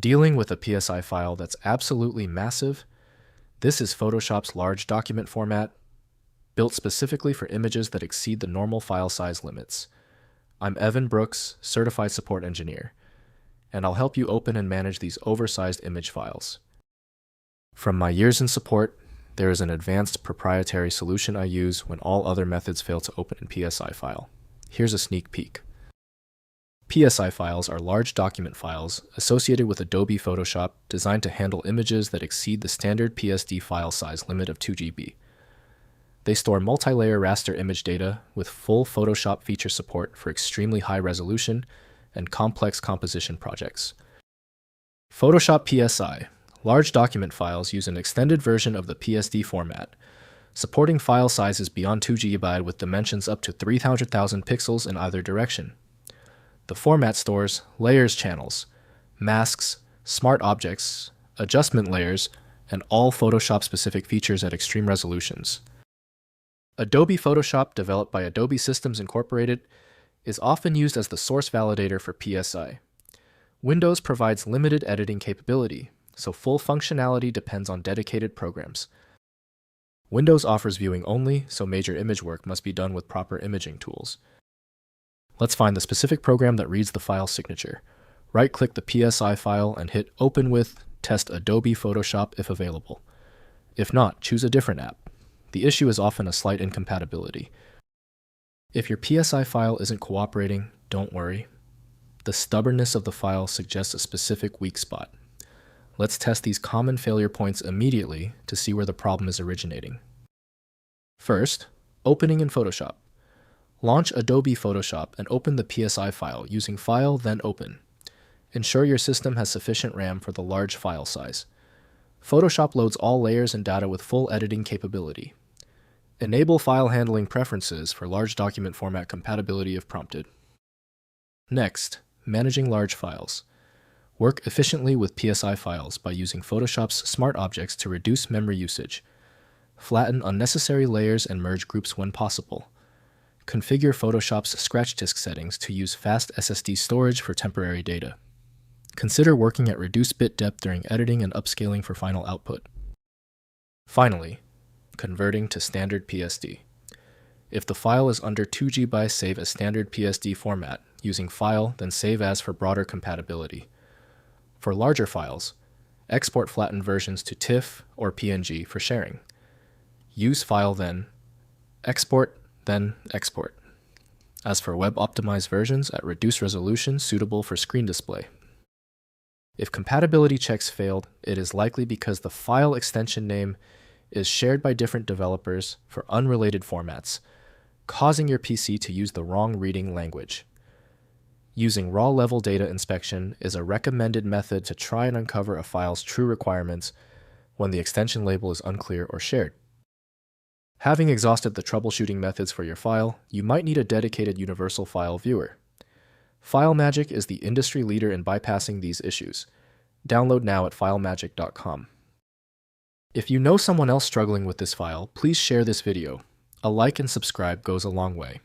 Dealing with a PSI file that's absolutely massive, this is Photoshop's large document format, built specifically for images that exceed the normal file size limits. I'm Evan Brooks, Certified Support Engineer, and I'll help you open and manage these oversized image files. From my years in support, there is an advanced proprietary solution I use when all other methods fail to open in PSI File. Here's a sneak peek. PSI files are large document files associated with Adobe Photoshop designed to handle images that exceed the standard PSD file size limit of 2 GB. They store multi-layer raster image data with full Photoshop feature support for extremely high resolution and complex composition projects. Photoshop PSI, large document files use an extended version of the PSD format, supporting file sizes beyond 2 GB with dimensions up to 300,000 pixels in either direction. The format stores layers channels, masks, smart objects, adjustment layers, and all Photoshop-specific features at extreme resolutions. Adobe Photoshop, developed by Adobe Systems Incorporated, is often used as the source validator for PSI. Windows provides limited editing capability, so full functionality depends on dedicated programs. Windows offers viewing only, so major image work must be done with proper imaging tools. Let's find the specific program that reads the file signature. Right-click the PSI file and hit Open with Test Adobe Photoshop if available. If not, choose a different app. The issue is often a slight incompatibility. If your PSI file isn't cooperating, don't worry. The stubbornness of the file suggests a specific weak spot. Let's test these common failure points immediately to see where the problem is originating. First, opening in Photoshop. Launch Adobe Photoshop and open the PSI file using File, then Open. Ensure your system has sufficient RAM for the large file size. Photoshop loads all layers and data with full editing capability. Enable file handling preferences for large document format compatibility if prompted. Next, managing large files. Work efficiently with PSI files by using Photoshop's smart objects to reduce memory usage. Flatten unnecessary layers and merge groups when possible. Configure Photoshop's scratch disk settings to use fast SSD storage for temporary data. Consider working at reduced bit depth during editing and upscaling for final output. Finally, converting to Standard PSD. If the file is under 2 GB, save as Standard PSD format, using File, then Save As for broader compatibility. For larger files, export flattened versions to TIFF or PNG for sharing. Use File, then Export, then Export. As for web-optimized versions at reduced resolution suitable for screen display. If compatibility checks failed, it is likely because the file extension name is shared by different developers for unrelated formats, causing your PC to use the wrong reading language. Using raw-level data inspection is a recommended method to try and uncover a file's true requirements when the extension label is unclear or shared. Having exhausted the troubleshooting methods for your file, you might need a dedicated universal file viewer. FileMagick is the industry leader in bypassing these issues. Download now at filemagick.com. If you know someone else struggling with this file, please share this video. A like and subscribe goes a long way.